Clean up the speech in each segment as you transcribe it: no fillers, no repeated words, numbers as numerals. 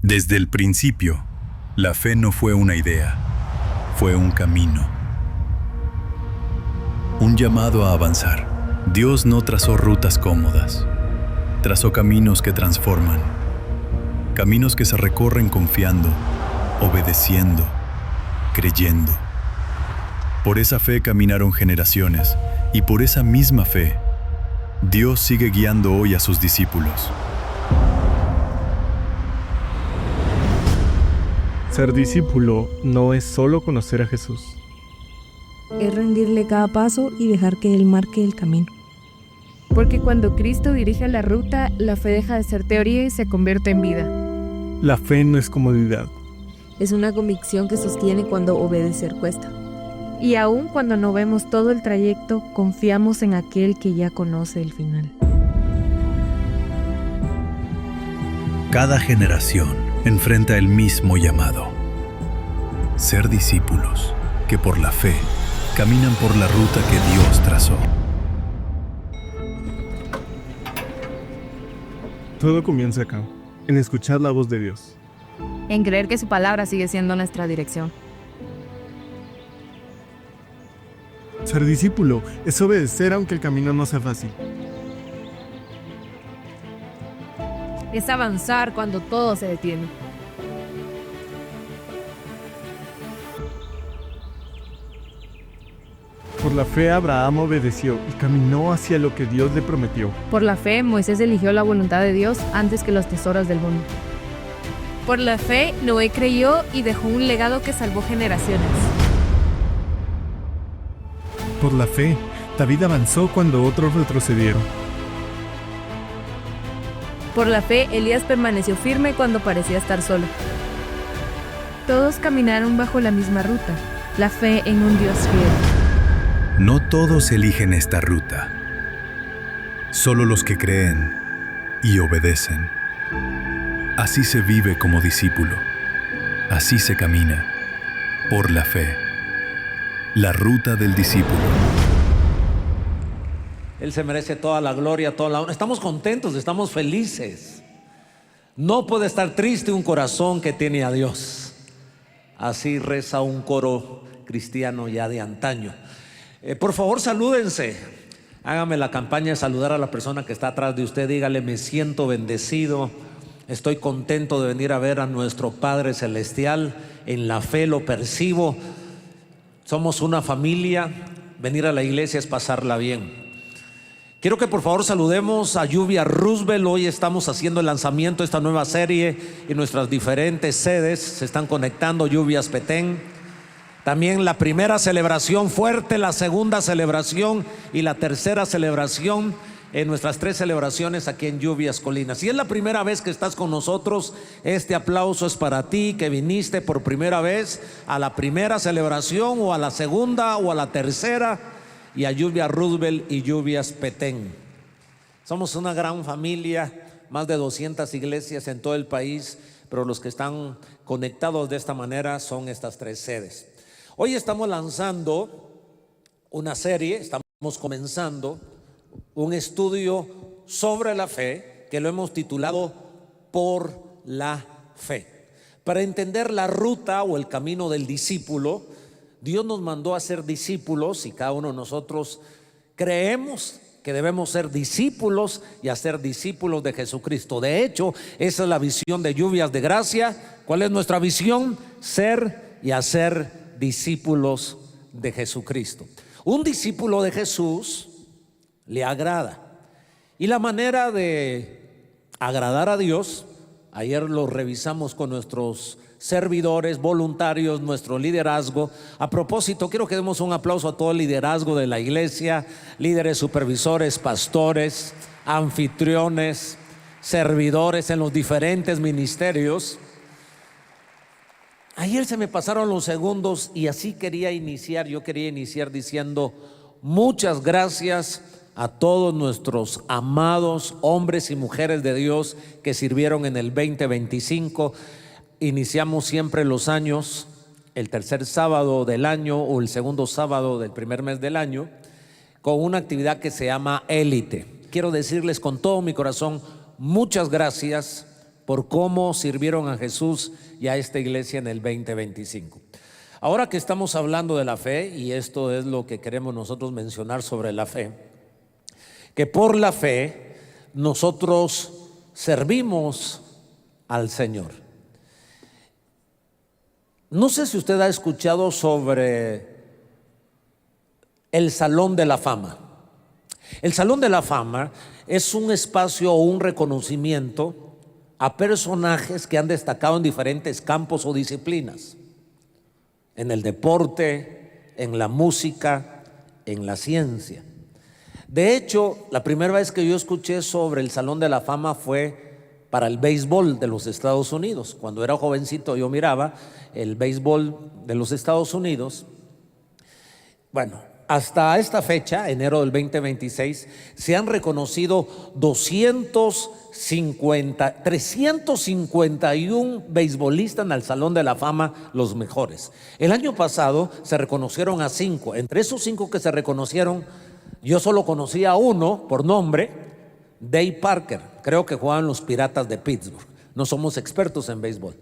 Desde el principio, la fe no fue una idea, fue un camino. Un llamado a avanzar. Dios no trazó rutas cómodas, trazó caminos que transforman, caminos que se recorren confiando, obedeciendo, creyendo. Por esa fe caminaron generaciones y por esa misma fe, Dios sigue guiando hoy a sus discípulos. Ser discípulo no es solo conocer a Jesús. Es rendirle cada paso y dejar que Él marque el camino. Porque cuando Cristo dirige la ruta, la fe deja de ser teoría y se convierte en vida. La fe no es comodidad. Es una convicción que sostiene cuando obedecer cuesta. Y aun cuando no vemos todo el trayecto, confiamos en aquel que ya conoce el final. Cada generación enfrenta el mismo llamado. Ser discípulos que por la fe caminan por la ruta que Dios trazó. Todo comienza acá, en escuchar la voz de Dios. En creer que su palabra sigue siendo nuestra dirección. Ser discípulo es obedecer aunque el camino no sea fácil. Es avanzar cuando todo se detiene. Por la fe Abraham obedeció y caminó hacia lo que Dios le prometió. Por la fe, Moisés eligió la voluntad de Dios antes que los tesoros del mundo. Por la fe, Noé creyó y dejó un legado que salvó generaciones. Por la fe, David avanzó cuando otros retrocedieron. Por la fe, Elías permaneció firme cuando parecía estar solo. Todos caminaron bajo la misma ruta, la fe en un Dios fiel. No todos eligen esta ruta, solo los que creen y obedecen. Así se vive como discípulo, así se camina, por la fe, la ruta del discípulo. Él se merece toda la gloria, toda la honra. Estamos contentos, estamos felices. No puede estar triste un corazón que tiene a Dios. Así reza un coro cristiano ya de antaño. Por favor, salúdense. Hágame la campaña de saludar a la persona que está atrás de usted. Dígale: me siento bendecido. Estoy contento de venir a ver a nuestro Padre Celestial. En la fe lo percibo. Somos una familia. Venir a la iglesia es pasarla bien. Quiero que por favor saludemos a Lluvia Roosevelt. Hoy estamos haciendo el lanzamiento de esta nueva serie en nuestras diferentes sedes. Se están conectando Lluvias Petén. También la primera celebración fuerte, la segunda celebración y la tercera celebración en nuestras 3 celebraciones aquí en Lluvias Colinas. Si es la primera vez que estás con nosotros, este aplauso es para ti que viniste por primera vez a la primera celebración o a la segunda o a la tercera, y a Lluvia Roosevelt y Lluvias Petén. Somos una gran familia, más de 200 iglesias en todo el país, pero los que están conectados de esta manera son estas 3 sedes. Hoy estamos lanzando una serie, estamos comenzando un estudio sobre la fe que lo hemos titulado Por la Fe. Para entender la ruta o el camino del discípulo, Dios nos mandó a ser discípulos y cada uno de nosotros creemos que debemos ser discípulos y hacer discípulos de Jesucristo. De hecho, esa es la visión de Lluvias de Gracia. ¿Cuál es nuestra visión? Ser y hacer discípulos de Jesucristo. Un discípulo de Jesús le agrada. Y la manera de agradar a Dios, ayer lo revisamos con nuestros servidores, voluntarios, nuestro liderazgo. A propósito, quiero que demos un aplauso a todo el liderazgo de la iglesia, líderes, supervisores, pastores, anfitriones, servidores en los diferentes ministerios. Ayer se me pasaron los segundos y así quería iniciar. Yo quería iniciar diciendo muchas gracias a todos nuestros amados hombres y mujeres de Dios que sirvieron en el 2025. Iniciamos siempre los años, el tercer sábado del año o el segundo sábado del primer mes del año, con una actividad que se llama Élite. Quiero decirles con todo mi corazón muchas gracias por cómo sirvieron a Jesús y a esta iglesia en el 2025. Ahora que estamos hablando de la fe, y esto es lo que queremos nosotros mencionar sobre la fe, que por la fe nosotros servimos al Señor. No sé si usted ha escuchado sobre el Salón de la Fama. El Salón de la Fama es un espacio o un reconocimiento a personajes que han destacado en diferentes campos o disciplinas, en el deporte, en la música, en la ciencia. De hecho, la primera vez que yo escuché sobre el Salón de la Fama fue para el béisbol de los Estados Unidos. Cuando era jovencito yo miraba el béisbol de los Estados Unidos. Bueno, hasta esta fecha, enero del 2026, se han reconocido 351 beisbolistas en el Salón de la Fama, los mejores. El año pasado se reconocieron a 5. Entre esos 5 que se reconocieron, yo solo conocía a uno por nombre, Dave Parker. Creo que jugaban los Piratas de Pittsburgh. No somos expertos en béisbol.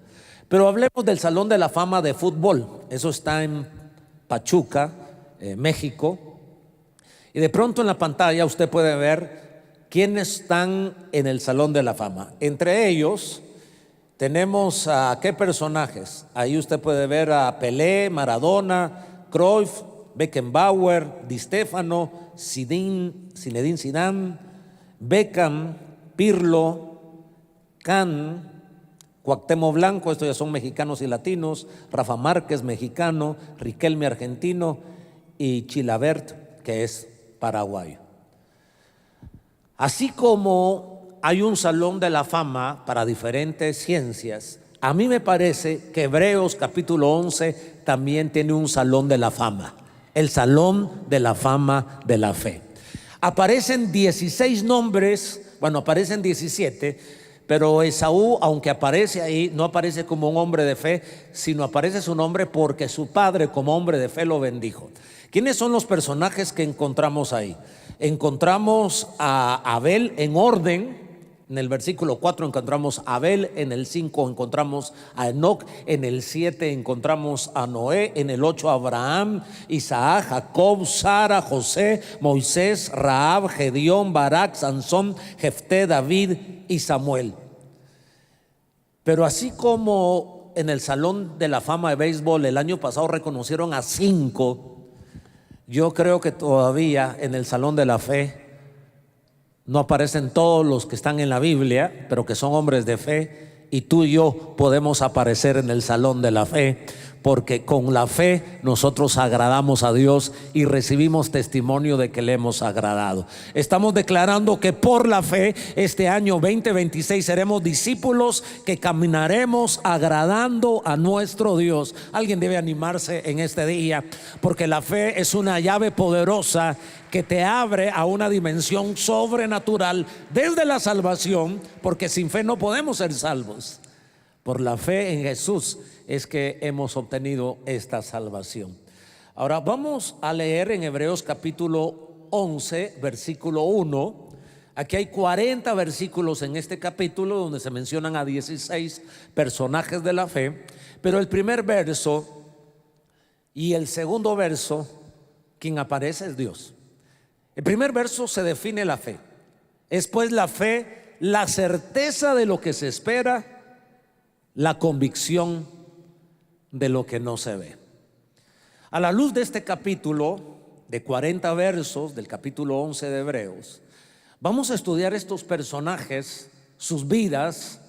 Pero hablemos del Salón de la Fama de fútbol. Eso está en Pachuca, México. Y de pronto en la pantalla usted puede ver quiénes están en el Salón de la Fama. Entre ellos tenemos a qué personajes. Ahí usted puede ver a Pelé, Maradona, Cruyff, Beckenbauer, Di Stéfano, Zinedine Zidane, Beckham, Pirlo, Can, Cuauhtémoc Blanco, estos ya son mexicanos y latinos, Rafa Márquez, mexicano, Riquelme, argentino, y Chilavert, que es paraguayo. Así como hay un Salón de la Fama para diferentes ciencias, a mí me parece que Hebreos capítulo 11 también tiene un Salón de la Fama, el Salón de la Fama de la Fe. Aparecen 16 nombres, bueno, aparecen 17, pero Esaú, aunque aparece ahí, no aparece como un hombre de fe, sino aparece su nombre porque su padre como hombre de fe lo bendijo. ¿Quiénes son los personajes que encontramos ahí? Encontramos a Abel en orden. En el versículo 4 encontramos a Abel, en el 5 encontramos a Enoc, en el 7 encontramos a Noé, en el 8 a Abraham, Isaac, Jacob, Sara, José, Moisés, Rahab, Gedeón, Barak, Sansón, Jefté, David y Samuel. Pero así como en el Salón de la Fama de béisbol el año pasado reconocieron a 5, yo creo que todavía en el Salón de la Fe no aparecen todos los que están en la Biblia, pero que son hombres de fe, y tú y yo podemos aparecer en el Salón de la Fe, porque con la fe nosotros agradamos a Dios y recibimos testimonio de que le hemos agradado. Estamos declarando que por la fe este año 2026 seremos discípulos que caminaremos agradando a nuestro Dios. Alguien debe animarse en este día, porque la fe es una llave poderosa que te abre a una dimensión sobrenatural desde la salvación, porque sin fe no podemos ser salvos. Por la fe en Jesús es que hemos obtenido esta salvación. Ahora vamos a leer en Hebreos capítulo 11, versículo 1. Aquí hay 40 versículos en este capítulo donde se mencionan a 16 personajes de la fe, pero el primer verso y el segundo verso, quien aparece es Dios. El primer verso se define la fe. Es pues la fe, la certeza de lo que se espera, la convicción de lo que no se ve. A la luz de este capítulo de 40 versos del capítulo 11 de Hebreos, vamos a estudiar estos personajes, sus vidas,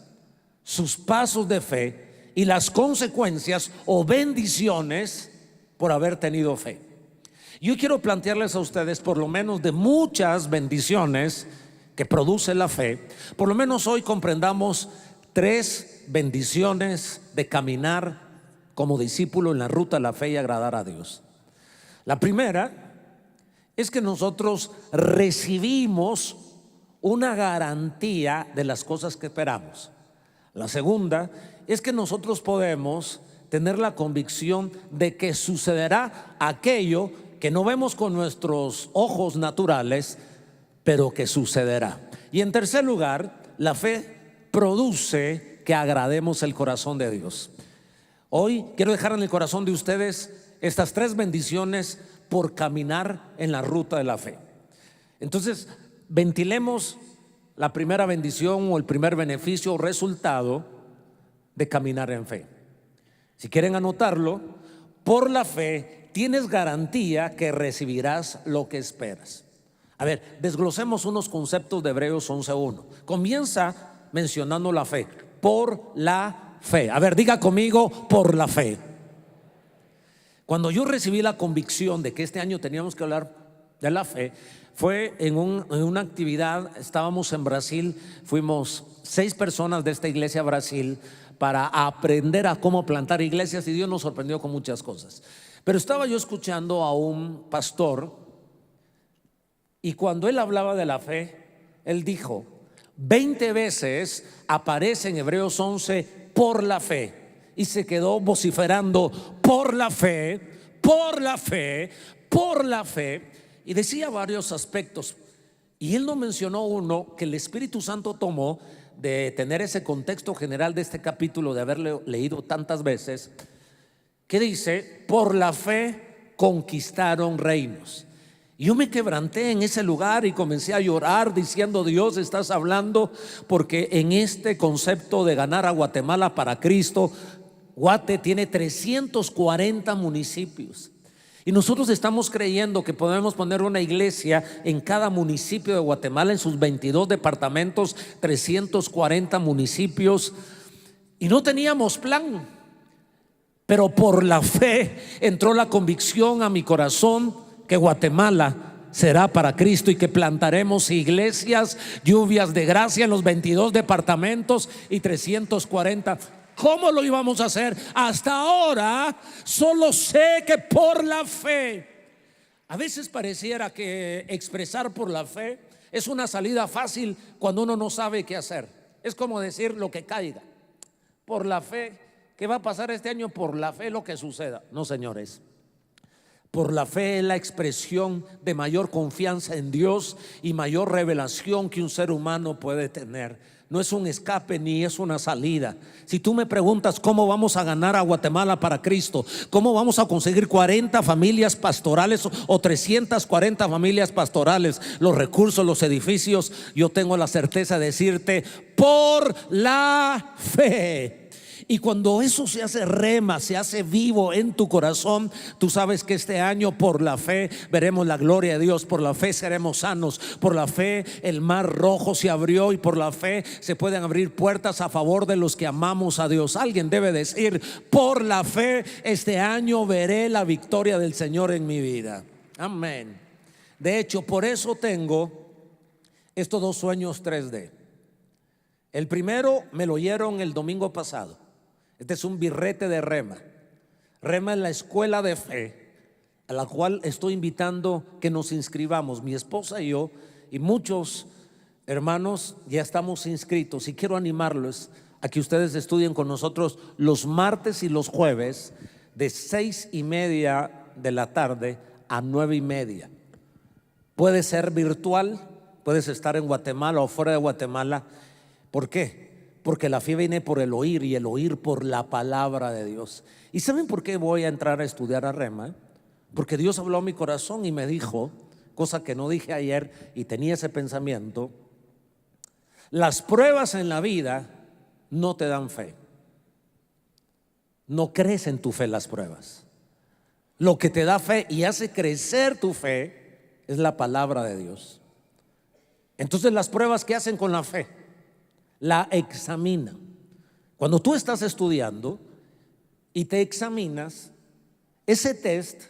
sus pasos de fe y las consecuencias o bendiciones por haber tenido fe. Yo quiero plantearles a ustedes por lo menos de muchas bendiciones que produce la fe. Por lo menos hoy comprendamos 3 bendiciones de caminar como discípulo en la ruta de la fe y agradar a Dios. La primera es que nosotros recibimos una garantía de las cosas que esperamos. La segunda es que nosotros podemos tener la convicción de que sucederá aquello que no vemos con nuestros ojos naturales, pero que sucederá. Y en tercer lugar, la fe produce que agrademos el corazón de Dios. Hoy quiero dejar en el corazón de ustedes estas 3 bendiciones por caminar en la ruta de la fe. Entonces, ventilemos la primera bendición o el primer beneficio o resultado de caminar en fe. Si quieren anotarlo, por la fe tienes garantía que recibirás lo que esperas. A ver, desglosemos unos conceptos de Hebreos 11:1. Comienza mencionando la fe. Por la fe. A ver, diga conmigo, por la fe. Cuando yo recibí la convicción de que este año teníamos que hablar de la fe, fue en una actividad. Estábamos en Brasil, fuimos 6 personas de esta iglesia a Brasil para aprender a cómo plantar iglesias, y Dios nos sorprendió con muchas cosas. Pero estaba yo escuchando a un pastor, y cuando él hablaba de la fe, él dijo 20 veces aparece en Hebreos 11 por la fe, y se quedó vociferando por la fe, por la fe, por la fe, y decía varios aspectos, y él no mencionó uno que el Espíritu Santo tomó de tener ese contexto general de este capítulo, de haberle leído tantas veces, que dice: por la fe conquistaron reinos. Y yo me quebranté en ese lugar y comencé a llorar diciendo: Dios, estás hablando, porque en este concepto de ganar a Guatemala para Cristo, Guate tiene 340 municipios. Y nosotros estamos creyendo que podemos poner una iglesia en cada municipio de Guatemala, en sus 22 departamentos, 340 municipios. Y no teníamos plan, pero por la fe entró la convicción a mi corazón que Guatemala será para Cristo y que plantaremos iglesias, lluvias de gracia en los 22 departamentos y 340. ¿Cómo lo íbamos a hacer? Hasta ahora solo sé que por la fe. A veces pareciera que expresar por la fe es una salida fácil cuando uno no sabe qué hacer. Es como decir lo que caiga. Por la fe, ¿qué va a pasar este año? Por la fe lo que suceda. No, señores. Por la fe es la expresión de mayor confianza en Dios y mayor revelación que un ser humano puede tener. No es un escape ni es una salida. Si tú me preguntas cómo vamos a ganar a Guatemala para Cristo, cómo vamos a conseguir 40 familias pastorales o 340 familias pastorales, los recursos, los edificios, yo tengo la certeza de decirte: por la fe. Y cuando eso se hace rema, se hace vivo en tu corazón, tú sabes que este año por la fe veremos la gloria de Dios. Por la fe seremos sanos. Por la fe el mar rojo se abrió, y por la fe se pueden abrir puertas a favor de los que amamos a Dios. Alguien debe decir: por la fe este año veré la victoria del Señor en mi vida. Amén. De hecho, por eso tengo estos 2 sueños 3D. El primero me lo oyeron el domingo pasado. Este es un birrete de Rema. Rema es la escuela de fe a la cual estoy invitando que nos inscribamos. Mi esposa y yo y muchos hermanos ya estamos inscritos, y quiero animarlos a que ustedes estudien con nosotros los martes y los jueves de 6:30 de la tarde a 9:30. Puede ser virtual, puedes estar en Guatemala o fuera de Guatemala. ¿Por qué? Porque la fe viene por el oír, y el oír por la palabra de Dios. ¿Y saben por qué voy a entrar a estudiar a Rema? Porque Dios habló a mi corazón y me dijo, cosa que no dije ayer y tenía ese pensamiento: las pruebas en la vida no te dan fe. No crees en tu fe las pruebas. Lo que te da fe y hace crecer tu fe es la palabra de Dios. Entonces, las pruebas, ¿qué hacen con la fe? La examinan. Cuando tú estás estudiando y te examinas, ese test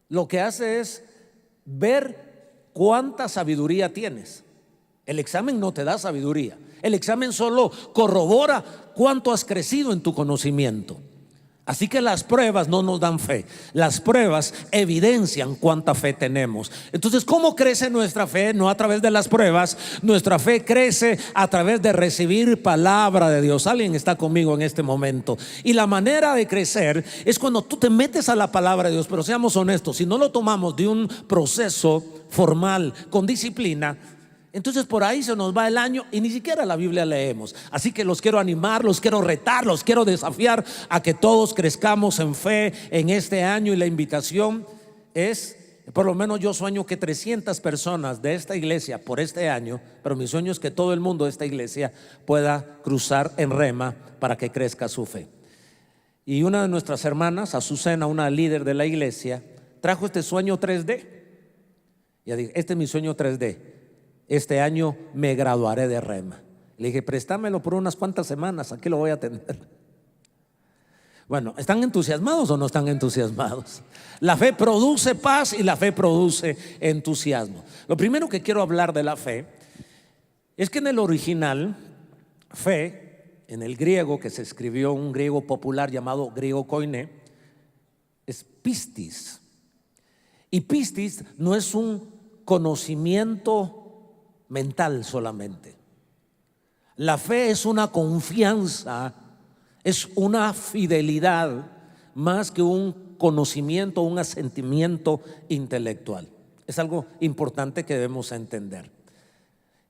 lo que hace es ver cuánta sabiduría tienes. El examen no te da sabiduría. El examen solo corrobora cuánto has crecido en tu conocimiento. Así que las pruebas no nos dan fe. Las pruebas evidencian cuánta fe tenemos. Entonces, ¿cómo crece nuestra fe? No a través de las pruebas. Nuestra fe crece a través de recibir palabra de Dios. Alguien está conmigo en este momento. Y la manera de crecer es cuando tú te metes a la palabra de Dios. Pero seamos honestos, si no lo tomamos de un proceso formal, con disciplina, Entonces por ahí se nos va el año y ni siquiera la Biblia leemos. Así que los quiero animar, los quiero retar, los quiero desafiar a que todos crezcamos en fe en este año. Y la invitación es, por lo menos yo sueño que 300 personas de esta iglesia por este año, pero mi sueño es que todo el mundo de esta iglesia pueda cruzar en rema para que crezca su fe. Y una de nuestras hermanas, Azucena, una líder de la iglesia, trajo este sueño 3D. Ya dije, este es mi sueño 3D. Este año me graduaré de rema. Le dije, préstamelo por unas cuantas semanas, aquí lo voy a tener. Bueno, ¿están entusiasmados o no están entusiasmados? La fe produce paz y la fe produce entusiasmo. Lo primero que quiero hablar de la fe es que en el original, fe, en el griego, que se escribió un griego popular llamado griego koiné, es pistis. Y pistis no es un conocimiento mental solamente. La fe es una confianza, es una fidelidad más que un conocimiento, un asentimiento intelectual. Es algo importante que debemos entender.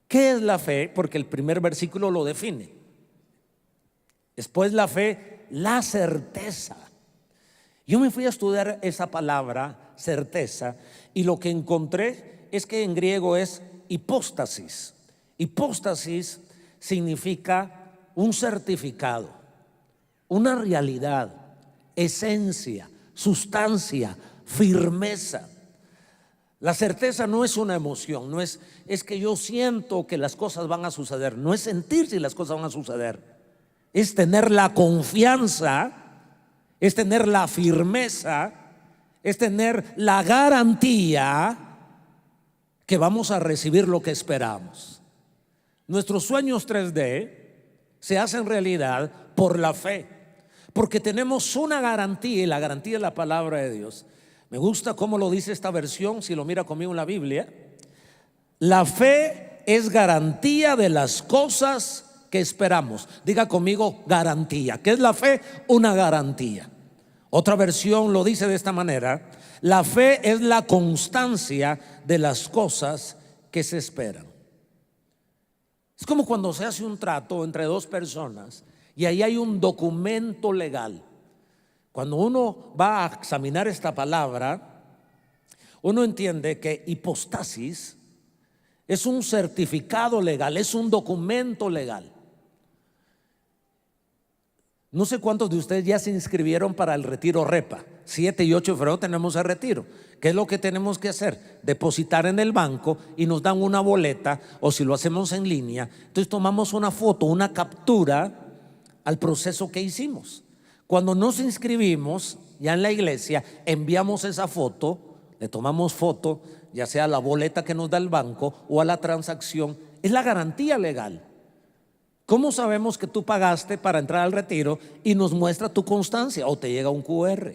¿Qué es la fe? Porque el primer versículo lo define. Después la fe, la certeza. Yo me fui a estudiar esa palabra, certeza, y lo que encontré es que en griego es hipóstasis. Hipóstasis significa un certificado, una realidad, esencia, sustancia, firmeza. La certeza no es una emoción, no es que yo siento que las cosas van a suceder, no es sentir si las cosas van a suceder, es tener la confianza, es tener la firmeza, es tener la garantía que vamos a recibir lo que esperamos. Nuestros sueños 3D se hacen realidad por la fe, porque tenemos una garantía, y la garantía es la palabra de Dios. Me gusta cómo lo dice esta versión, si lo mira conmigo en la Biblia. La fe es garantía de las cosas que esperamos. Diga conmigo, garantía. ¿Qué es la fe? Una garantía. Otra versión lo dice de esta manera: la fe es la constancia de las cosas que se esperan. Es como cuando se hace un trato entre dos personas y ahí hay un documento legal. Cuando uno va a examinar esta palabra, uno entiende que hipostasis es un certificado legal, es un documento legal. No sé cuántos de ustedes ya se inscribieron para el retiro REPA. 7 y 8 de febrero tenemos el retiro. ¿Qué es lo que tenemos que hacer? Depositar en el banco y nos dan una boleta, o si lo hacemos en línea, entonces tomamos una foto, una captura al proceso que hicimos. Cuando nos inscribimos ya en la iglesia, enviamos esa foto, le tomamos foto, ya sea a la boleta que nos da el banco o a la transacción. Es la garantía legal. ¿Cómo sabemos que tú pagaste para entrar al retiro? Y nos muestra tu constancia, o te llega un QR.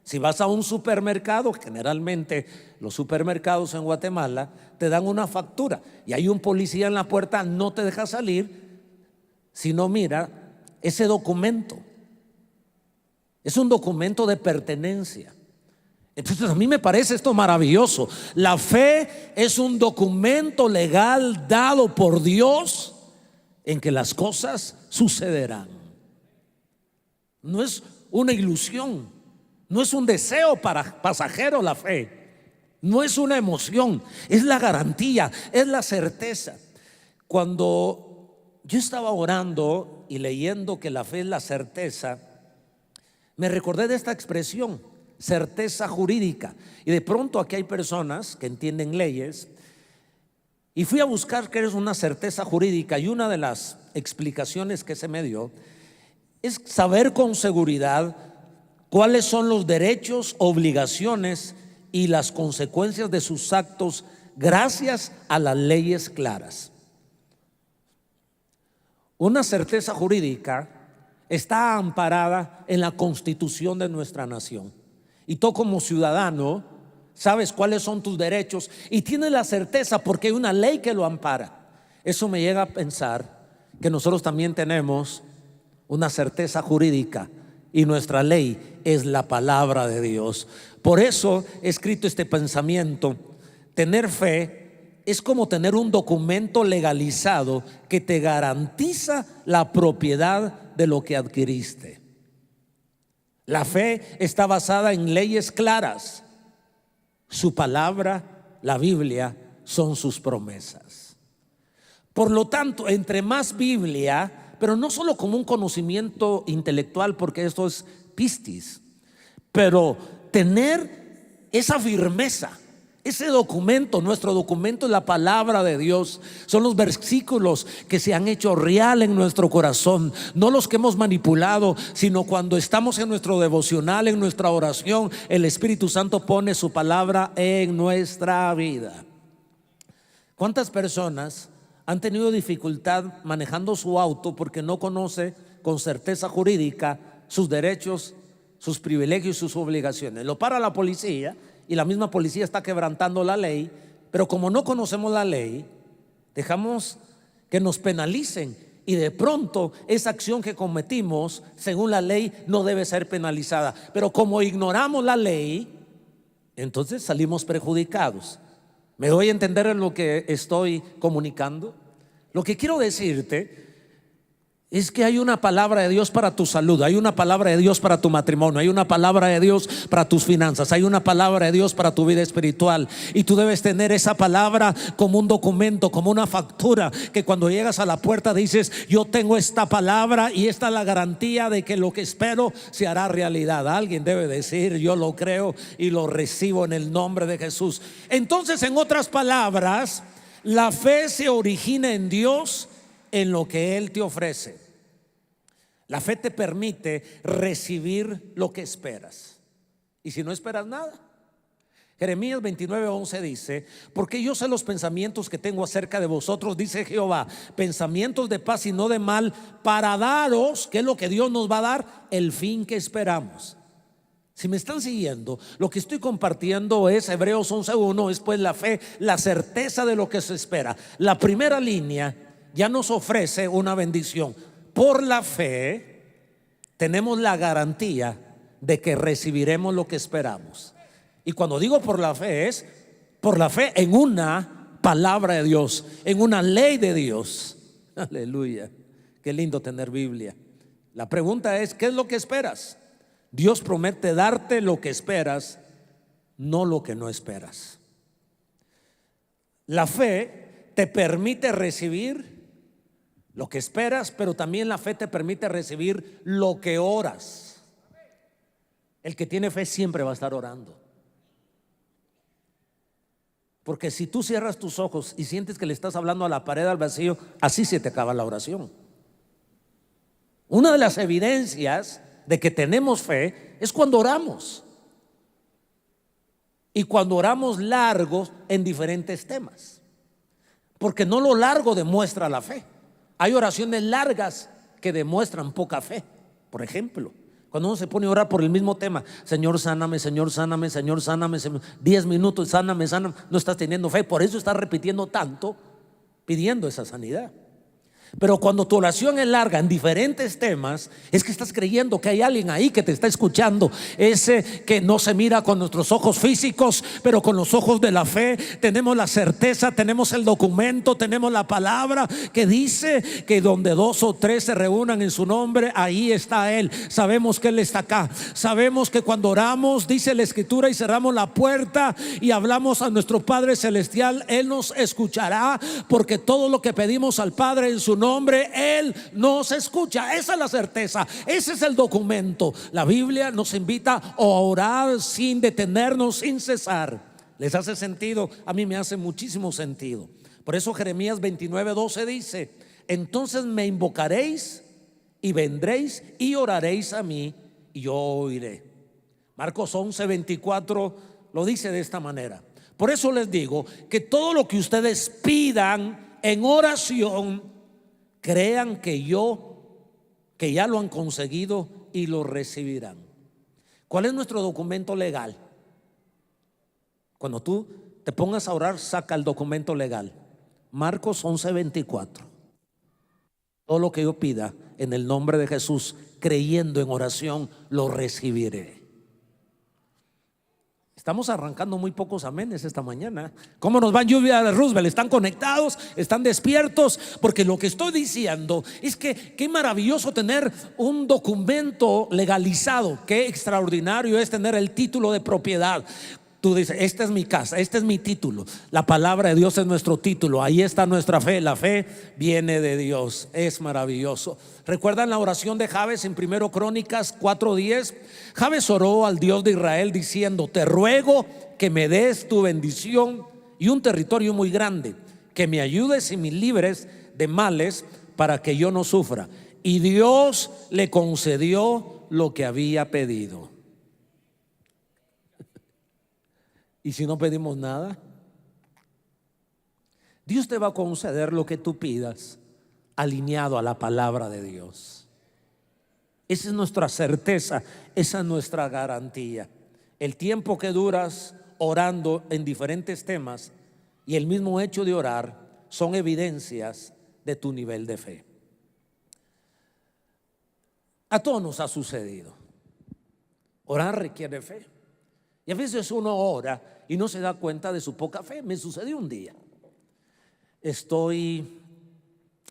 Si vas a un supermercado, generalmente los supermercados en Guatemala te dan una factura y hay un policía en la puerta, no te deja salir si no mira ese documento. Es un documento de pertenencia. Entonces a mí me parece esto maravilloso. La fe es un documento legal dado por Dios en que las cosas sucederán. No es una ilusión, no es un deseo pasajero la fe, no es una emoción, es la garantía, es la certeza. Cuando yo estaba orando y leyendo que la fe es la certeza, me recordé de esta expresión, certeza jurídica. Y de pronto aquí hay personas que entienden leyes, y fui a buscar qué es una certeza jurídica, y una de las explicaciones que se me dio es saber con seguridad cuáles son los derechos, obligaciones y las consecuencias de sus actos gracias a las leyes claras. Una certeza jurídica está amparada en la Constitución de nuestra nación, y tú como ciudadano sabes cuáles son tus derechos y tienes la certeza porque hay una ley que lo ampara. Eso me llega a pensar que nosotros también tenemos una certeza jurídica, y nuestra ley es la palabra de Dios. Por eso he escrito este pensamiento: tener fe es como tener un documento legalizado que te garantiza la propiedad de lo que adquiriste. La fe está basada en leyes claras. Su palabra, la Biblia, son sus promesas. Por lo tanto, entre más Biblia, pero no solo como un conocimiento intelectual, porque esto es pistis, pero tener esa firmeza, ese documento, nuestro documento es la palabra de Dios. Son los versículos que se han hecho real en nuestro corazón, no los que hemos manipulado, sino cuando estamos en nuestro devocional, en nuestra oración, el Espíritu Santo pone su palabra en nuestra vida. ¿Cuántas personas han tenido dificultad manejando su auto porque no conoce con certeza jurídica sus derechos, sus privilegios y sus obligaciones? Lo para la policía y la misma policía está quebrantando la ley, pero como no conocemos la ley, dejamos que nos penalicen, y de pronto esa acción que cometimos según la ley no debe ser penalizada, pero como ignoramos la ley, entonces salimos perjudicados. ¿Me doy a entender en lo que estoy comunicando? Lo que quiero decirte es que hay una palabra de Dios para tu salud, hay una palabra de Dios para tu matrimonio, hay una palabra de Dios para tus finanzas, hay una palabra de Dios para tu vida espiritual, y tú debes tener esa palabra como un documento, como una factura, que cuando llegas a la puerta dices: yo tengo esta palabra y esta es la garantía de que lo que espero se hará realidad. Alguien debe decir: yo lo creo y lo recibo en el nombre de Jesús. Entonces, en otras palabras, la fe se origina en Dios, en lo que Él te ofrece. La fe te permite recibir lo que esperas. Y si no esperas nada, Jeremías 29:11 dice: porque yo sé los pensamientos que tengo acerca de vosotros, dice Jehová, pensamientos de paz y no de mal, para daros, ¿qué es lo que Dios nos va a dar? El fin que esperamos. Si me están siguiendo, lo que estoy compartiendo es Hebreos 11:1, es pues la fe, la certeza de lo que se espera. La primera línea ya nos ofrece una bendición. Por la fe tenemos la garantía de que recibiremos lo que esperamos. Y cuando digo por la fe, es por la fe en una palabra de Dios, en una ley de Dios. Aleluya. Qué lindo tener Biblia. La pregunta es: ¿qué es lo que esperas? Dios promete darte lo que esperas, no lo que no esperas. La fe te permite recibir lo que esperas, pero también la fe te permite recibir lo que oras. El que tiene fe siempre va a estar orando, porque si tú cierras tus ojos y sientes que le estás hablando a la pared, al vacío, así se te acaba la oración. Una de las evidencias de que tenemos fe es cuando oramos, y cuando oramos largos en diferentes temas, porque no lo largo demuestra la fe. Hay oraciones largas que demuestran poca fe. Por ejemplo, cuando uno se pone a orar por el mismo tema: Señor, sáname, Señor, sáname, Señor, sáname, 10 minutos, sáname, sáname. No estás teniendo fe, por eso estás repitiendo tanto, pidiendo esa sanidad. Pero cuando tu oración es larga en diferentes temas, es que estás creyendo que hay alguien ahí que te está escuchando. Ese que no se mira con nuestros ojos físicos, pero con los ojos de la fe. Tenemos la certeza, tenemos el documento, tenemos la palabra que dice que donde 2 o 3 se reúnan en su nombre, ahí está Él. Sabemos que Él está acá. Sabemos que cuando oramos, dice la Escritura, y cerramos la puerta y hablamos a nuestro Padre Celestial, Él nos escuchará, porque todo lo que pedimos al Padre en su nombre, Él nos escucha. Esa es la certeza, ese es el documento. La Biblia nos invita a orar sin detenernos, sin cesar. ¿Les hace sentido? A mí me hace muchísimo sentido. Por eso Jeremías 29:12 dice: entonces me invocaréis y vendréis y oraréis a mí y yo oiré. Marcos 11:24 lo dice de esta manera. Por eso les digo que todo lo que ustedes pidan en oración, crean que ya lo han conseguido y lo recibirán. ¿Cuál es nuestro documento legal? Cuando tú te pongas a orar, saca el documento legal. Marcos 11:24. Todo lo que yo pida en el nombre de Jesús, creyendo en oración, lo recibiré. Estamos arrancando muy pocos amenes esta mañana. ¿Cómo nos va en lluvia de Roosevelt? ¿Están conectados? ¿Están despiertos? Porque lo que estoy diciendo es que qué maravilloso tener un documento legalizado. Qué extraordinario es tener el título de propiedad. Tú dices, esta es mi casa, este es mi título. La palabra de Dios es nuestro título. Ahí está nuestra fe. La fe viene de Dios. Es maravilloso. ¿Recuerdan la oración de Jabes en 1 Crónicas 4:10? Jabes oró al Dios de Israel diciendo: te ruego que me des tu bendición y un territorio muy grande, que me ayudes y me libres de males para que yo no sufra. Y Dios le concedió lo que había pedido. ¿Y si no pedimos nada? Dios te va a conceder lo que tú pidas, alineado a la palabra de Dios. Esa es nuestra certeza, esa es nuestra garantía. El tiempo que duras orando en diferentes temas y el mismo hecho de orar son evidencias de tu nivel de fe. A todos nos ha sucedido. Orar requiere fe. Y a veces uno ora y no se da cuenta de su poca fe. Me sucedió un día. Estoy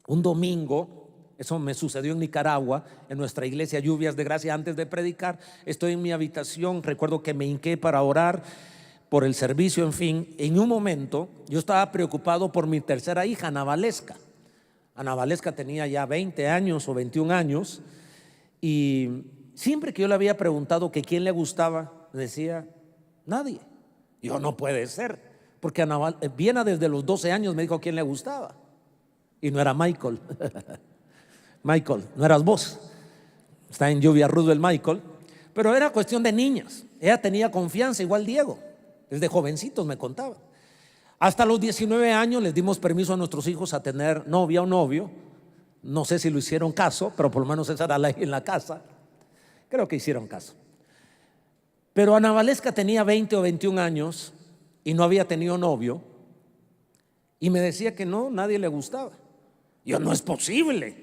un domingo, eso me sucedió en Nicaragua, en nuestra iglesia Lluvias de Gracia, antes de predicar. Estoy en mi habitación, recuerdo que me hinqué para orar por el servicio, en fin. En un momento yo estaba preocupado por mi tercera hija, Ana Valesca. Ana Valesca tenía ya 20 años o 21 años, y siempre que yo le había preguntado que quién le gustaba, decía: nadie. Yo, no puede ser, porque Ana Viena desde los 12 años me dijo quién le gustaba, y no era Michael. Michael, no eras vos. Está en lluvia Roosevelt Michael. Pero era cuestión de niñas. Ella tenía confianza, igual Diego. Desde jovencitos me contaba. Hasta los 19 años les dimos permiso a nuestros hijos a tener novia o novio. No sé si lo hicieron caso, pero por lo menos esa era la ley en la casa. Creo que hicieron caso. Pero Ana Valesca tenía 20 o 21 años y no había tenido novio, y me decía que no, nadie le gustaba. Yo, no es posible.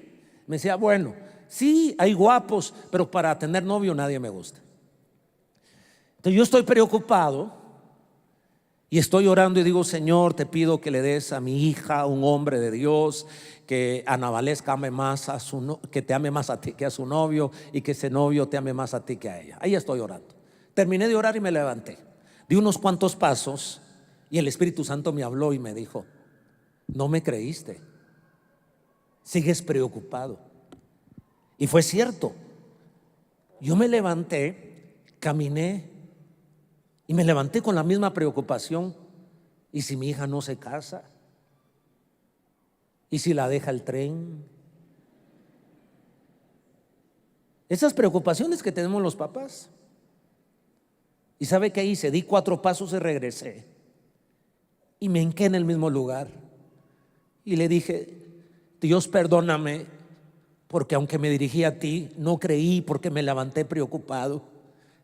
Me decía: bueno, sí, hay guapos, pero para tener novio nadie me gusta. Entonces yo estoy preocupado y estoy orando y digo: Señor, te pido que le des a mi hija un hombre de Dios, que Ana Valesca ame más que te ame más a ti que a su novio, y que ese novio te ame más a ti que a ella. Ahí estoy orando. Terminé de orar y me levanté. Di unos cuantos pasos y el Espíritu Santo me habló y me dijo: no me creíste, sigues preocupado. Y fue cierto. Yo me levanté, caminé y me levanté con la misma preocupación. ¿Y si mi hija no se casa? ¿Y si la deja el tren? Esas preocupaciones que tenemos los papás. ¿Y sabe qué hice? Di 4 pasos y regresé. Y me hinqué en el mismo lugar. Y le dije: Dios, perdóname, porque aunque me dirigí a ti, no creí, porque me levanté preocupado.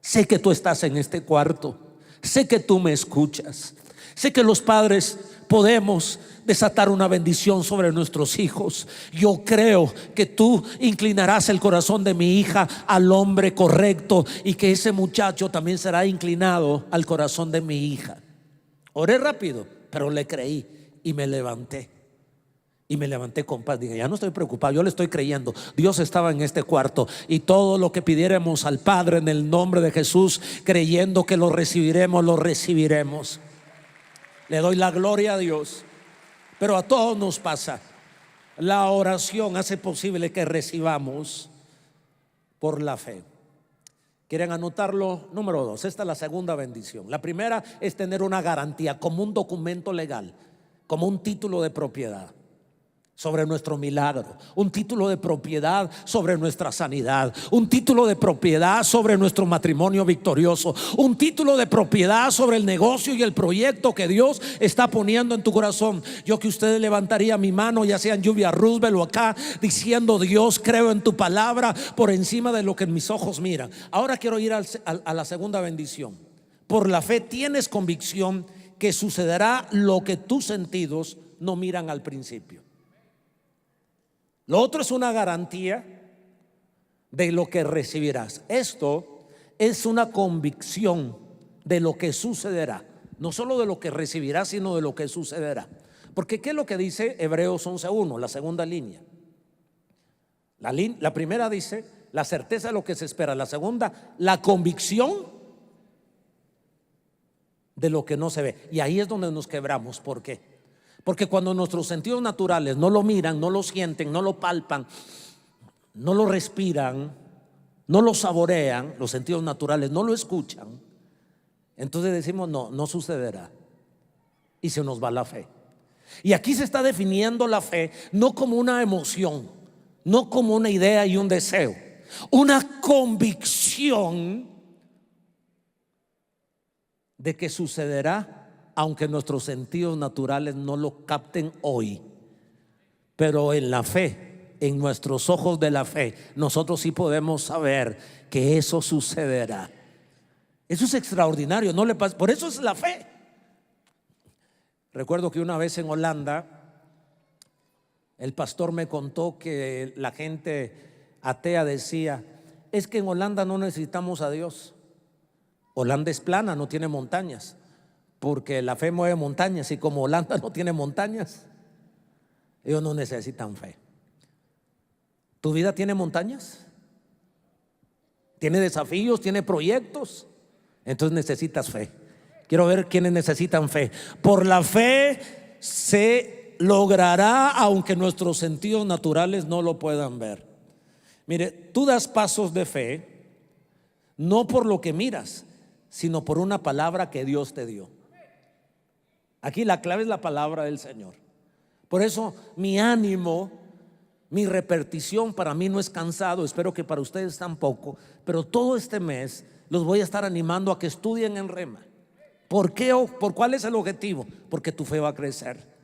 Sé que tú estás en este cuarto. Sé que tú me escuchas. Sé que los padres podemos desatar una bendición sobre nuestros hijos. Yo creo que tú inclinarás el corazón de mi hija al hombre correcto, y que ese muchacho también será inclinado al corazón de mi hija. Oré rápido, pero le creí y me levanté. Y me levanté con paz. Dije: ya no estoy preocupado, yo le estoy creyendo. Dios estaba en este cuarto, y todo lo que pidiéramos al Padre en el nombre de Jesús, creyendo que lo recibiremos, lo recibiremos. Le doy la gloria a Dios. Pero a todos nos pasa. La oración hace posible que recibamos por la fe. ¿Quieren anotarlo? Número 2. Esta es la segunda bendición. La primera es tener una garantía, como un documento legal, como un título de propiedad sobre nuestro milagro, un título de propiedad sobre nuestra sanidad, un título de propiedad sobre nuestro matrimonio victorioso, un título de propiedad sobre el negocio y el proyecto que Dios está poniendo en tu corazón. Yo que usted levantaría mi mano, ya sea en lluvia Roosevelt o acá, diciendo: Dios, creo en tu palabra por encima de lo que mis ojos miran. Ahora quiero ir a la segunda bendición. Por la fe tienes convicción que sucederá lo que tus sentidos no miran al principio. Lo otro es una garantía de lo que recibirás. Esto es una convicción de lo que sucederá. No solo de lo que recibirá, sino de lo que sucederá. Porque ¿qué es lo que dice Hebreos 11:1? La segunda línea. La primera dice la certeza de lo que se espera. La segunda, la convicción de lo que no se ve. Y ahí es donde nos quebramos. ¿Por qué? Porque cuando nuestros sentidos naturales no lo miran, no lo sienten, no lo palpan, no lo respiran, no lo saborean, los sentidos naturales no lo escuchan, entonces decimos no sucederá, y se nos va la fe. Y aquí se está definiendo la fe no como una emoción, no como una idea y un deseo, una convicción de que sucederá, aunque nuestros sentidos naturales no lo capten hoy. Pero en la fe, en nuestros ojos de la fe, nosotros sí podemos saber que eso sucederá. Eso es extraordinario, no le pasa, por eso es la fe. Recuerdo que una vez en Holanda, el pastor me contó que la gente atea decía: es que en Holanda no necesitamos a Dios. Holanda es plana, no tiene montañas, porque la fe mueve montañas, y como Holanda no tiene montañas, ellos no necesitan fe. ¿Tu vida tiene montañas? ¿Tiene desafíos? ¿Tiene proyectos? Entonces necesitas fe. Quiero ver quiénes necesitan fe. Por la fe se logrará, aunque nuestros sentidos naturales no lo puedan ver. Mire, tú das pasos de fe no por lo que miras, sino por una palabra que Dios te dio. Aquí la clave es la palabra del Señor. Por eso mi ánimo, mi repetición para mí no es cansado, espero que para ustedes tampoco, pero todo este mes los voy a estar animando a que estudien en Rema. ¿Por qué? ¿Por cuál es el objetivo? Porque tu fe va a crecer.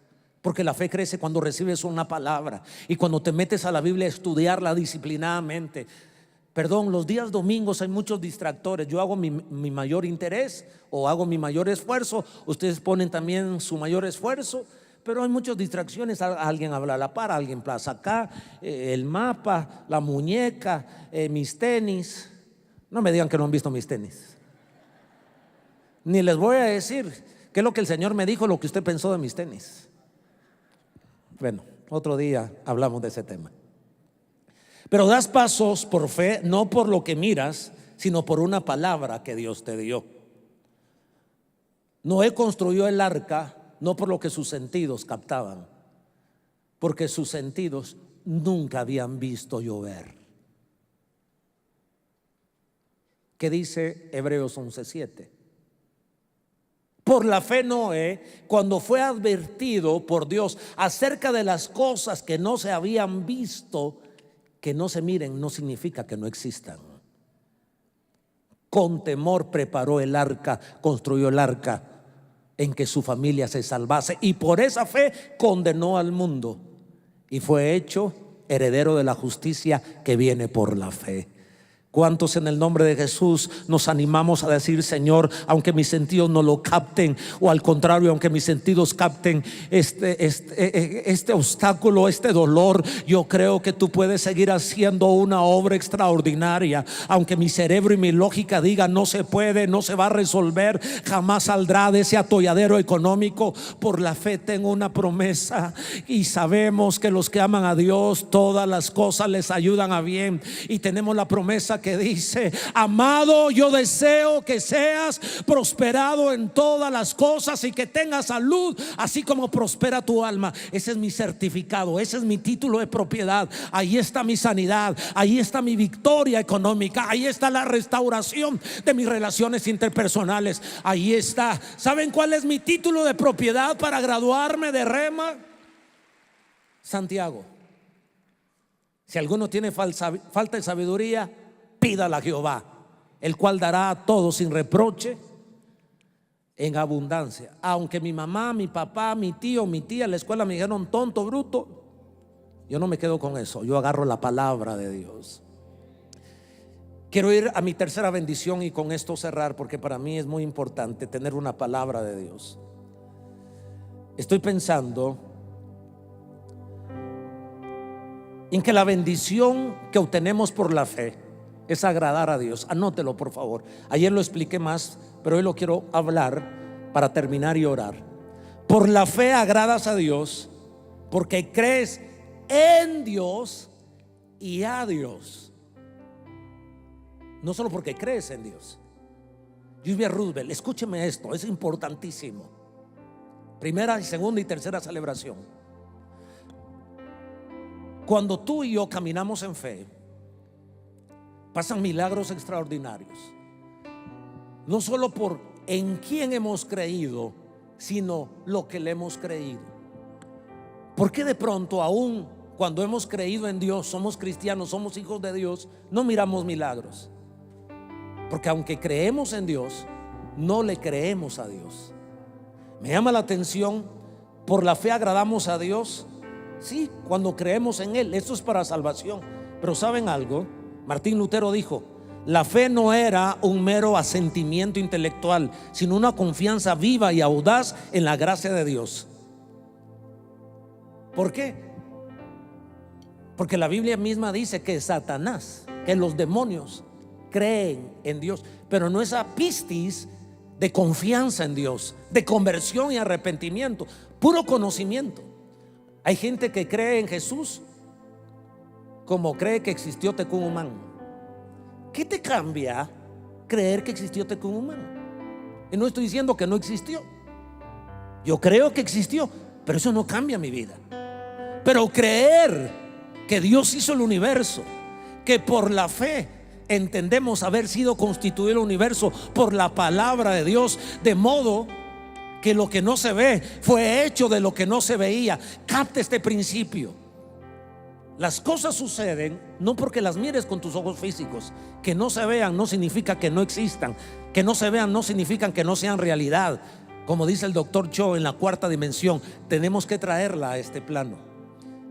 Porque la fe crece cuando recibes una palabra y cuando te metes a la Biblia a estudiarla disciplinadamente. Perdón, los días domingos hay muchos distractores. Yo hago mi mayor interés o hago mi mayor esfuerzo. Ustedes ponen también su mayor esfuerzo, pero hay muchas distracciones. Alguien habla a la par, alguien plaza acá, el mapa, la muñeca, mis tenis. No me digan que no han visto mis tenis. Ni les voy a decir qué es lo que el Señor me dijo, lo que usted pensó de mis tenis. Bueno, otro día hablamos de ese tema. Pero das pasos por fe, no por lo que miras, sino por una palabra que Dios te dio. Noé construyó el arca no por lo que sus sentidos captaban, porque sus sentidos nunca habían visto llover. ¿Qué dice Hebreos 11:7? Por la fe Noé, cuando fue advertido por Dios acerca de las cosas que no se habían visto, que no se miren no significa que no existan. Con temor preparó el arca, construyó el arca en que su familia se salvase, y por esa fe condenó al mundo y fue hecho heredero de la justicia que viene por la fe. ¿Cuántos en el nombre de Jesús nos animamos a decir: Señor, aunque mis sentidos no lo capten, o al contrario, aunque mis sentidos capten este obstáculo, este dolor, yo creo que tú puedes seguir haciendo una obra extraordinaria? Aunque mi cerebro y mi lógica digan no se puede, no se va a resolver, jamás saldrá de ese atolladero económico, por la fe tengo una promesa, y sabemos que los que aman a Dios todas las cosas les ayudan a bien, y tenemos la promesa que dice: amado, yo deseo que seas prosperado en todas las cosas y que tengas salud, así como prospera tu alma. Ese es mi certificado, ese es mi título de propiedad. Ahí está mi sanidad, ahí está mi victoria económica, ahí está la restauración de mis relaciones interpersonales, ahí está. ¿Saben cuál es mi título de propiedad para graduarme de Rema? Santiago. Si alguno tiene falta de sabiduría, pídala a Jehová, el cual dará a todos sin reproche en abundancia. Aunque mi mamá, mi papá, mi tío, mi tía en la escuela me dijeron tonto, bruto, yo no me quedo con eso, yo agarro la palabra de Dios. Quiero ir a mi tercera bendición y con esto cerrar, porque para mí es muy importante tener una palabra de Dios. Estoy pensando en que la bendición que obtenemos por la fe es agradar a Dios. Anótelo, por favor. Ayer lo expliqué más, pero hoy lo quiero hablar para terminar y orar. Por la fe agradas a Dios, porque crees en Dios y a Dios. No solo porque crees en Dios. Julia Roosevelt, escúcheme esto, es importantísimo. Primera, segunda y tercera celebración. Cuando tú y yo caminamos en fe, pasan milagros extraordinarios. No solo por en quién hemos creído, sino lo que le hemos creído. ¿Por qué de pronto, aún cuando hemos creído en Dios, somos cristianos, somos hijos de Dios, no miramos milagros? Porque aunque creemos en Dios, no le creemos a Dios. Me llama la atención, por la fe agradamos a Dios. Sí, cuando creemos en Él, esto es para salvación. Pero ¿saben algo? Martín Lutero dijo: la fe no era un mero asentimiento intelectual, sino una confianza viva y audaz en la gracia de Dios. ¿Por qué? Porque la Biblia misma dice que Satanás, que los demonios creen en Dios, pero no esa pistis de confianza en Dios, de conversión y arrepentimiento, puro conocimiento. Hay gente que cree en Jesús como cree que existió Tecumumán. ¿Qué te cambia creer que existió Tecumumán? Y no estoy diciendo que no existió. Yo creo que existió, pero eso no cambia mi vida. Pero creer que Dios hizo el universo, que por la fe entendemos haber sido constituido el universo por la palabra de Dios, de modo que lo que no se ve fue hecho de lo que no se veía. Capta este principio. Las cosas suceden no porque las mires con tus ojos físicos. Que no se vean no significa que no existan. Que no se vean no significan que no sean realidad. Como dice el doctor Cho en la cuarta dimensión, tenemos que traerla a este plano.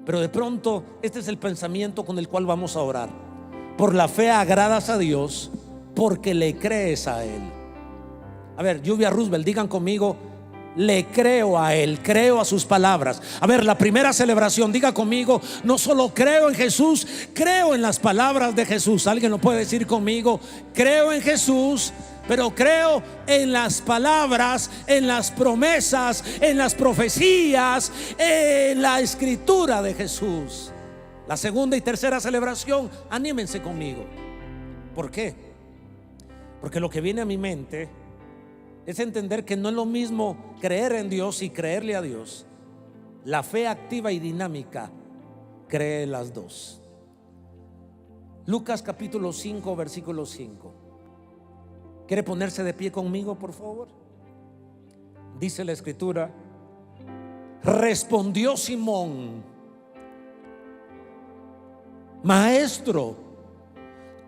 Pero de pronto este es el pensamiento con el cual vamos a orar. Por la fe agradas a Dios porque le crees a Él. A ver, Julia Roosevelt, digan conmigo: le creo a Él, creo a sus palabras. A ver, la primera celebración, diga conmigo: no solo creo en Jesús, creo en las palabras de Jesús. ¿Alguien lo puede decir conmigo? Creo en Jesús, pero creo en las palabras, en las promesas, en las profecías, en la escritura de Jesús. La segunda y tercera celebración, anímense conmigo. ¿Por qué? Porque lo que viene a mi mente es entender que no es lo mismo creer en Dios y creerle a Dios. La fe activa y dinámica cree las dos. Lucas capítulo 5, versículo 5. ¿Quiere ponerse de pie conmigo, por favor? Dice la escritura: respondió Simón: Maestro,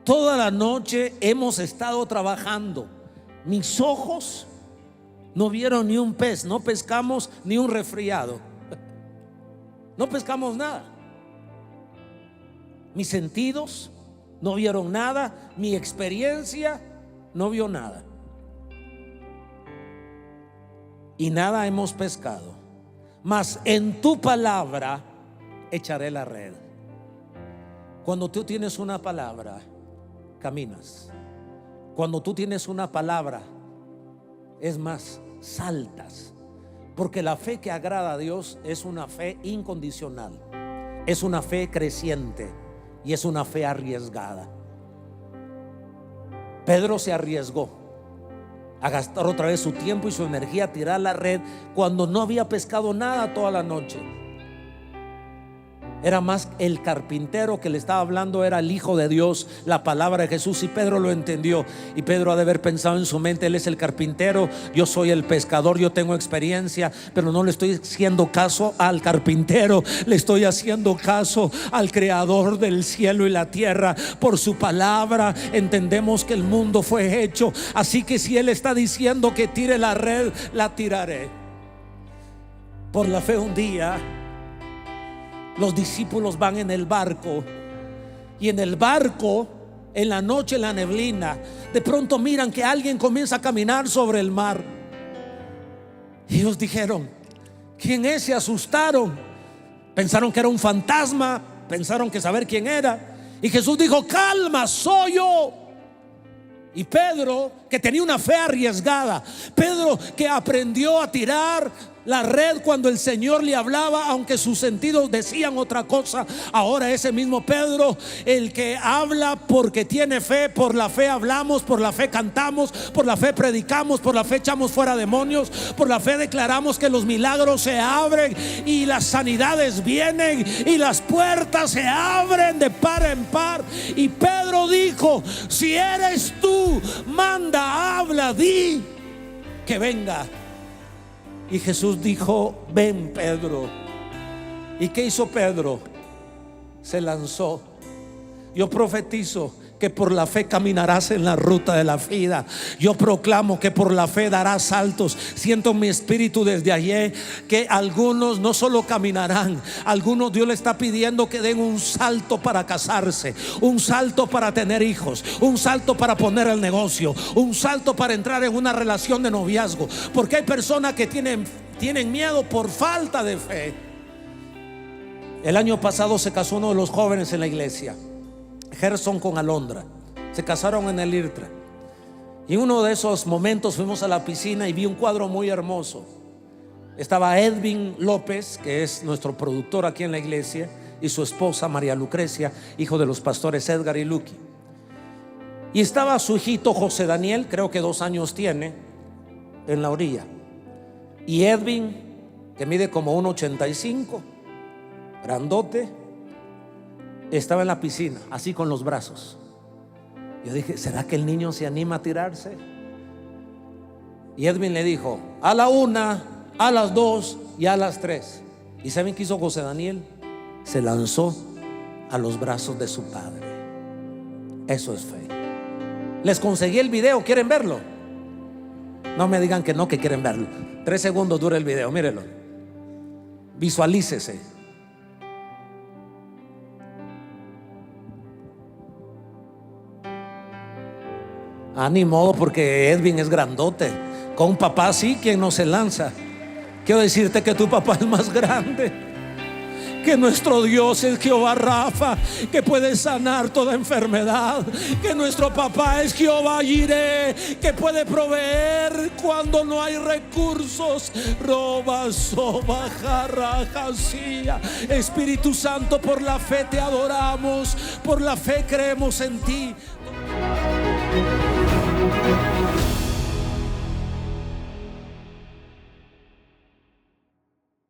toda la noche hemos estado trabajando. Mis ojos no vieron ni un pez, no pescamos ni un resfriado, no pescamos nada. Mis sentidos no vieron nada, mi experiencia no vio nada, y nada hemos pescado. Mas en tu palabra echaré la red. Cuando tú tienes una palabra, caminas. Cuando tú tienes una palabra, es más, saltas. Porque la fe que agrada a Dios es una fe incondicional, es una fe creciente y es una fe arriesgada. Pedro se arriesgó a gastar otra vez su tiempo y su energía a tirar la red cuando no había pescado nada toda la noche. Era más el carpintero que le estaba hablando, era el Hijo de Dios, la palabra de Jesús, y Pedro lo entendió. Y Pedro ha de haber pensado en su mente: él es el carpintero, yo soy el pescador, yo tengo experiencia, pero no le estoy haciendo caso al carpintero, le estoy haciendo caso al creador del cielo y la tierra. Por su palabra entendemos que el mundo fue hecho, así que si él está diciendo que tire la red, la tiraré. Por la fe un día los discípulos van en el barco, y en el barco, en la noche, en la neblina, de pronto miran que alguien comienza a caminar sobre el mar. Y ellos dijeron: ¿quién es? Se asustaron, pensaron que era un fantasma, pensaron que saber quién era. Y Jesús dijo: calma, soy yo. Y Pedro, que tenía una fe arriesgada, Pedro que aprendió a tirar la red cuando el Señor le hablaba, aunque sus sentidos decían otra cosa, ahora ese mismo Pedro, el que habla porque tiene fe, por la fe hablamos, por la fe cantamos, por la fe predicamos, por la fe echamos fuera demonios, por la fe declaramos que los milagros se abren y las sanidades vienen y las puertas se abren de par en par. Y Pedro dijo: si eres tú, manda, habla, di que venga. Y Jesús dijo: ven, Pedro. ¿Y qué hizo Pedro? Se lanzó. Yo profetizo que por la fe caminarás en la ruta de la vida. Yo proclamo que por la fe darás saltos. Siento en mi espíritu desde ayer que algunos no solo caminarán, algunos Dios le está pidiendo que den un salto para casarse, un salto para tener hijos, un salto para poner el negocio, un salto para entrar en una relación de noviazgo. Porque hay personas que tienen miedo por falta de fe. El año pasado se casó uno de los jóvenes en la iglesia, Gerson con Alondra. Se casaron en el IRTRA. Y en uno de esos momentos fuimos a la piscina y vi un cuadro muy hermoso. Estaba Edwin López, que es nuestro productor aquí en la iglesia, y su esposa María Lucrecia, hijo de los pastores Edgar y Lucky. Y estaba su hijito José Daniel, creo que 2 años tiene, en la orilla. Y Edwin, que mide como 1,85, grandote, estaba en la piscina, así con los brazos. Yo dije: ¿será que el niño se anima a tirarse? Y Edwin le dijo: a la 1, a las 2 y a las 3. ¿Y saben qué hizo José Daniel? Se lanzó a los brazos de su padre. Eso es fe. Les conseguí el video, ¿quieren verlo? No me digan que no, que quieren verlo. 3 segundos dura el video, mírenlo. Visualícese. Ni modo, porque Edwin es grandote. Con un papá así, ¿quién no se lanza? Quiero decirte que tu papá es más grande, que nuestro Dios es Jehová Rafa, que puede sanar toda enfermedad, que nuestro papá es Jehová Jireh, que puede proveer cuando no hay recursos. Espíritu Santo, por la fe te adoramos, por la fe creemos en ti.